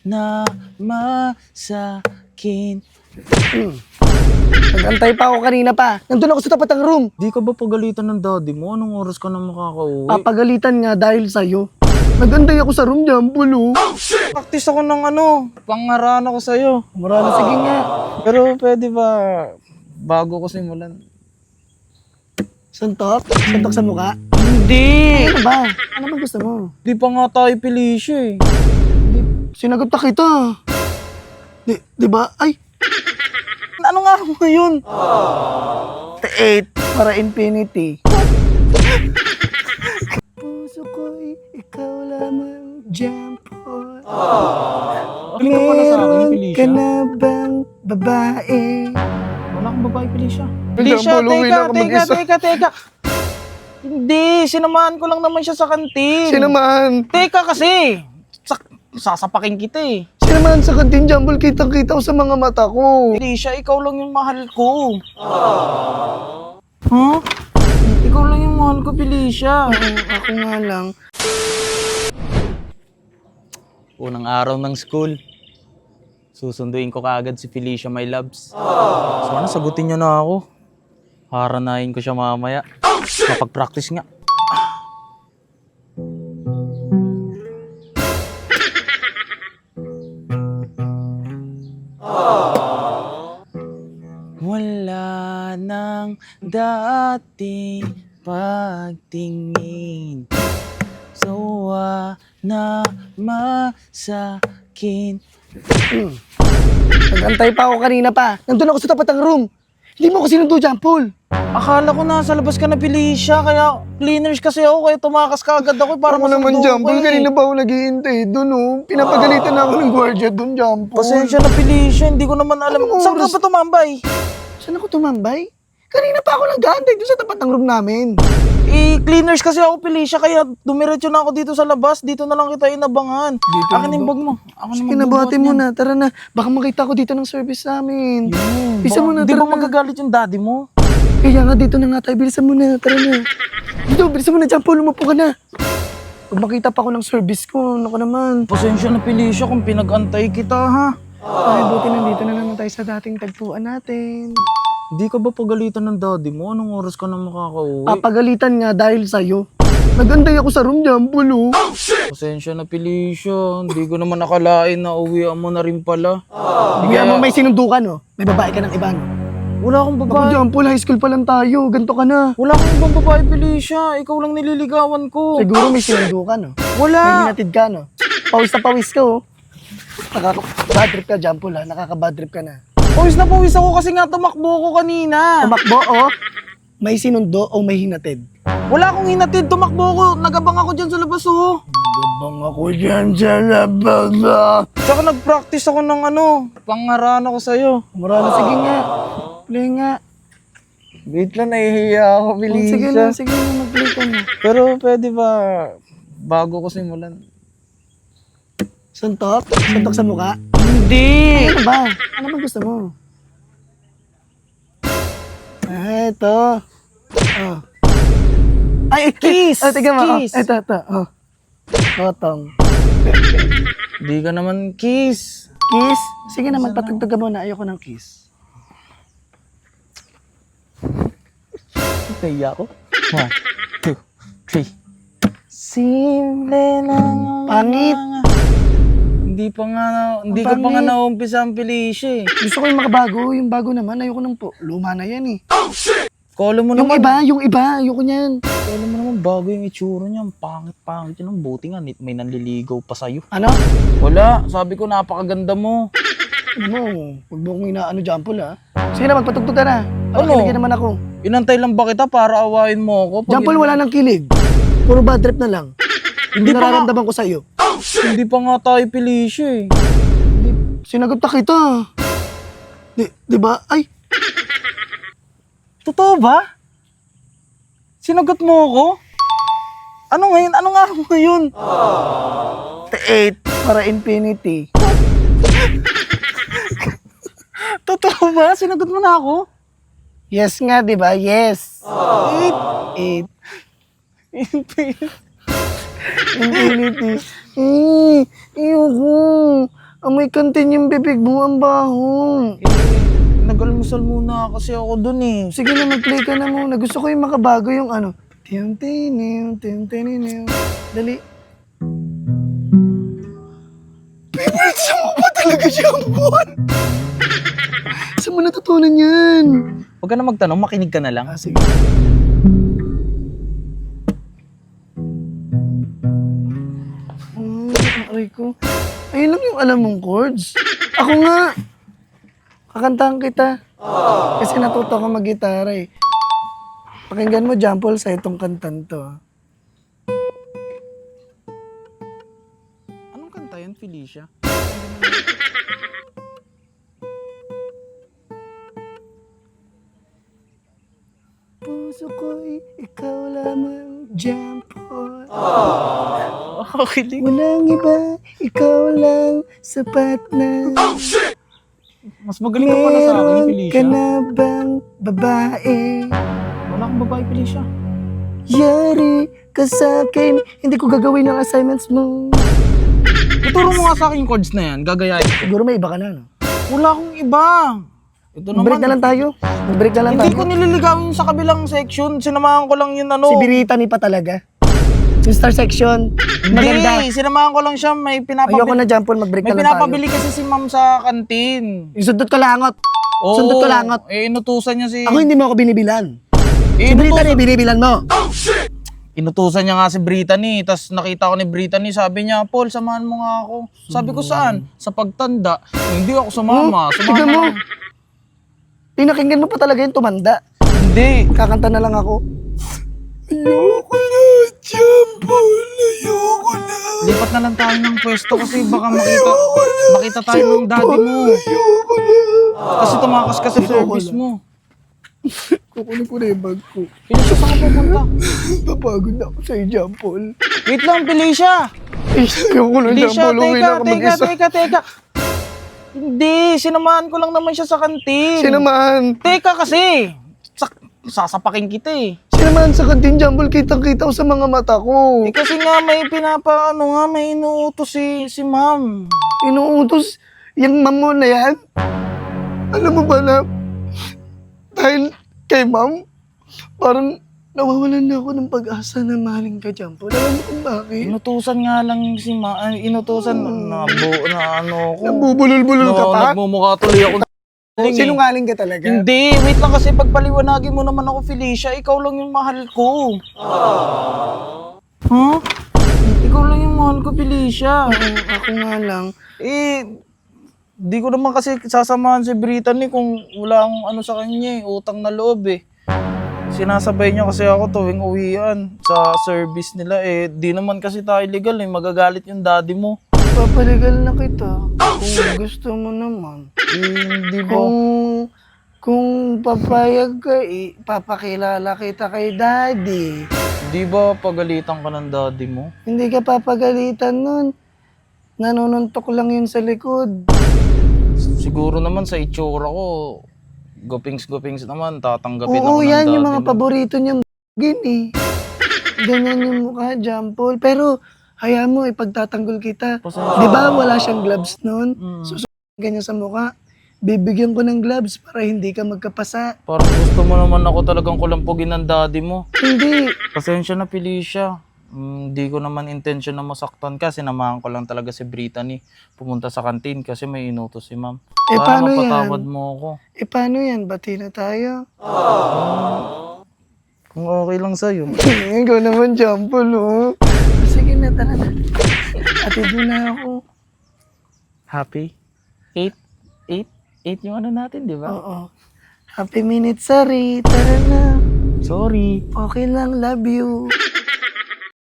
na masakin. Nag-antay pa ako kanina pa. Nandun ako sa tapat ng room. Di ka ba pagalitan ng daddy mo? Anong oras ka na makakauwi? Papagalitan nga dahil sa'yo. Nag-antay ako sa room, Jampol, oh. Practice ako ng pangaran ako sa'yo. Marami, sige nga. Pero pwede ba, bago ko simulan? Suntok? Suntok sa mukha? Hindi! Ano ba? Ano ba gusto mo? Di pa nga tayo pilisyo eh. Sinagot na kita. Di ba? Ay, Ano nga mo yun? 8 para infinity. Puso ko'y ikaw lamang, Jampol. Galing ka pala sa akin, Meron Felicia. ka na bang babae? Wala akong babae, Felicia. Jampol, uwi na ako mag-isa. Teka. Hindi, sinamahan ko lang naman siya sa kantin. Sinamahan. Teka kasi, sasapakin kita eh. Sinamahan sa kantin, Jampol. Kitang-kita ko sa mga mata ko. Felicia, ikaw lang yung mahal ko. Huh? Ikaw lang yung mahal ko, Felicia. Ako nga lang. Unang araw ng school, susunduin ko kaagad si Felicia, my loves. Sana sagutin niyo na ako. Haranahin ko siya mamaya. Kapag-practice nga. Wala nang dating pagtingin. Sawa na masakin. Nag-antay pa ako kanina pa. Nandun ako sa tapat ng room. Hindi mo ako sinundo, Jampol. Akala ko nasa labas ka na, Felicia, kaya cleaners kasi ako, kaya tumakas ka agad ako para Ako naman, masundo Jampol. ko eh. Kanina ba ako naghihintay doon, oh. Pinapagalitan na ako ng gwardiya doon, Jampol. Pasensya na, Felicia, hindi ko naman alam. Anong Saan ka oras? ba tumambay? Saan ako tumambay? Kanina pa ako nag-aantay doon sa tapat ng room namin. Cleaners kasi ako, Felicia, kaya dumiretso na ako dito sa labas. Dito na lang kita inabangan. Dito Akin na yung ba? bag mo. Ako Sige, na nabuhati magbubuhat mo niyan. na. Tara na. Baka makita ko dito ng service namin. Bisa mo na, Di tara ba na. magagalit yung daddy mo? Kaya nga, dito na nga tayo. Bilisan mo na. Tara na. Dito, bilisan mo na, Jampol. Umupo ka na. Pag makita pa ako ng service ko, ano ka naman. Pasensya na, Felicia, kung pinag-antay kita, ha? Ay, buti nandito na naman tayo sa dating tagpuan natin. Hindi ka ba pagalitan ng daddy mo? Anong oras ka na makakauwi? Papagalitan nga dahil sa'yo. Nagantay ako sa room, Jampol, oh. Pasensya na, Felicia. Hindi ko naman nakalain na uwian mo na rin pala. Bigyan mo may sinundukan, oh. May babae ka ng iba, no? Wala akong Ako, babae. Jampol, high school pa lang tayo. Ganto ka na. Wala akong ibang babae, Felicia. Ikaw lang nililigawan ko. Siguro may sinundukan, no? May Wala. hinatid ka, no? Pawis na pawis ka, oh. Nakaka-bad trip ka, Jampol, ha? Nakaka-bad trip ka na. Pawis na pawis ako kasi nga tumakbo ko kanina. Tumakbo, oh. May sinundo o may hinatid. Wala akong hinatid. Tumakbo ko. Nagabang ako dyan sa labas, oh. Gabang ako dyan sa labas, ah. Tsaka nag-practice ako ng pangaran ako sa'yo. Marami, sige nga. Play nga. Wait lang, nahihiya ako, Oh, sige na, mag-play ka na. Pero pwede ba, bago ko simulan? Suntok? Suntok sa mukha? Hindi! Ano ba? Ano ba gusto mo? Ito. Oh. Ay, Kiss! Oh, tignan mo. Kiss! Oh, ito. Oh. Kotong. Hindi ka naman kiss. Kiss? Sige naman, patagdagan mo na. Ayoko ng kiss. Nahiya ako. 1, 2, 3. Simple lang. Pangit. Hindi ko pa nga pangit. naumpisa ang Felicia eh. Gusto ko yung makabago. Yung bago naman, ayoko ng po. Luma na yan eh. Kala mo Yung naman. iba. Ayoko niyan. Kala mo naman bago yung itsura niya. Ang pangit-pangit yun. Ang buti nga, may nanliligaw pa sa'yo. Ano? Wala, sabi ko napakaganda mo. Ano mo? Huwag mo kong inaano, Jampol, ha? Sige na, magpatugtog ka na. Ano? Pakikinig naman ako. Inantay lang ba kita para awayin mo ako? Jampol, wala nang kilig. Puro bad trip na lang. Hindi Hindi pa nga, nararamdaman ko sa'yo. hindi pa nga tayo Felicia eh. Sinagot na kita. Di ba? Ay, Totoo ba? Sinagot mo ako? Ano ngayon? Anong araw ngayon? 8 para infinity. Totoo ba? Sinagot mo na ako? Yes nga, di ba? Yes. 8. Infinity. Ayoko. Amoy kantin yung bibig mo, ang baho. Nag-almusal muna kasi ako dun eh. Sige na, mag-play ka na muna. Gusto ko yung makabago yung ano. Tiyam-tiniw, tiyam-tiniw. Dali. Favorite song mo ba talaga shampoo? Saan mo natutunan yan? Huwag ka na magtanong, makinig ka na lang. Sige. Aray ko. Ayun lang yung alam mong chords. Ako nga. Kakantahan kita. Kasi natuto ko mag-gitara eh. Pakinggan mo, Jampol, sa itong kantan to. Anong kanta yun, Felicia? Puso ko'y ikaw lamang, Jampol. Okay, di. Walang iba, ikaw lang, sapat na. Mas magaling ka pala sa akin, Meron Felicia. ka na bang babae? Wala kang babae, Felicia. Yari ka sa akin, hindi ko gagawin ang assignments mo. Ituro mo nga sa akin yung chords na yan, gagayahin ko. Siguro may iba ka na, no? Wala akong iba. Ito naman. Mag-break na lang tayo. Mag-break na lang Hindi tayo. ko nililigawin sa kabilang section. Sinamahan ko lang yun ano. Si Biritani pa talaga. Yung star section. Maganda. Hindi, sinamahan ko lang siya. May Ayoko na, Jampol, mag-break May na lang tayo. pinapabili kasi si ma'am sa kantin. Yung sundot ko langot. Oo. Sundot ko langot. Eh, inutusan niya si... Ako hindi mo ako binibilan. Eh, Si Biritani, binibilan mo. Inutusan niya nga si Brittany, tas nakita ko ni Brittany, sabi niya, Paul, samahan mo nga ako. Sabi ko, saan? Sa pagtanda. Hindi ako sumama. Tignan mo. Pinakinggan mo pa talaga yung tumanda. Hindi. Kakanta na lang ako. Ayoko na, Jampol. Ayoko na. Lipat na lang tayo ng pwesto kasi baka makita tayo ng daddy mo. Ayoko na. Kasi tumakas ka sa service mo. Kukunin ko na yung bag ko. Felicia, saan ka pupunta? Papagod na ako sa'yo, Jampol. Wait lang, Felicia. Ayoko na, Felicia, Jampol. Uwi na ako mag-isa. teka. Hindi, sinamahan ko lang naman siya sa kantin. Sinamahan. Teka kasi. Sasapakin kita eh. Sinamahan sa kantin, Jampol. Kitang-kita ko sa mga mata ko. Eh kasi nga may may inuutos si ma'am. Inuutos yung ma'am mo na yan. Alam mo ba na dahil kay ma'am, parang nawawalan na ako ng pag-asa na mahalin ka, Jampol. Alam mo kung bakit? Inutusan nga lang si ma'am. Inutusan na ano ko. Nabubulol-bulol ka pa? Nagmumukha tuloy ako. Sinungaling ka talaga? Hindi, wait lang kasi pagpaliwanagin mo naman ako, Felicia, ikaw lang yung mahal ko. Huh? Ikaw lang yung mahal ko, Felicia. Ako nga lang. Eh, di ko naman kasi sasamahan si Brittany kung wala akong ano sa kanya eh, utang na loob eh. Sinasabay niya kasi ako tuwing uwian sa service nila eh. Di naman kasi tayo legal eh, magagalit yung daddy mo. Papaligal na kita. Kung gusto mo naman. Eh, di ba? Kung papayag ka, papakilala kita kay daddy. Di ba pagalitan ka ng daddy mo? Hindi ka papagalitan nun. Nanununtok lang yun sa likod. Siguro naman sa itsura ko, gupings naman, tatanggapin ako Oo, ng yan daddy yung mga mo. paborito niyang eh. Ganyan yung mukha, Jampol. Pero, hayaan mo, ipagtatanggol kita. Di ba wala siyang gloves nun? Ganyan sa mukha. Bibigyan ko ng gloves para hindi ka magkapasa. Parang gusto mo naman ako talagang kulampugin ng daddy mo. Hindi. Pasensya na, Felicia. Hindi ko naman intention na masaktan ka. Sinamahan ko lang talaga si Brittany pumunta sa kantin kasi may inutos si ma'am. Paano yan? Mapatawad mo ako. Paano yan? Bati na tayo. Kung okay lang sa'yo. Ikaw naman, Jampol, oh. Sige na, tara na. Atid mo na ako. Happy? 8 yung ano natin, di ba? Oo. Happy minutes, sorry. Tara na. Sorry. Okay lang, love you.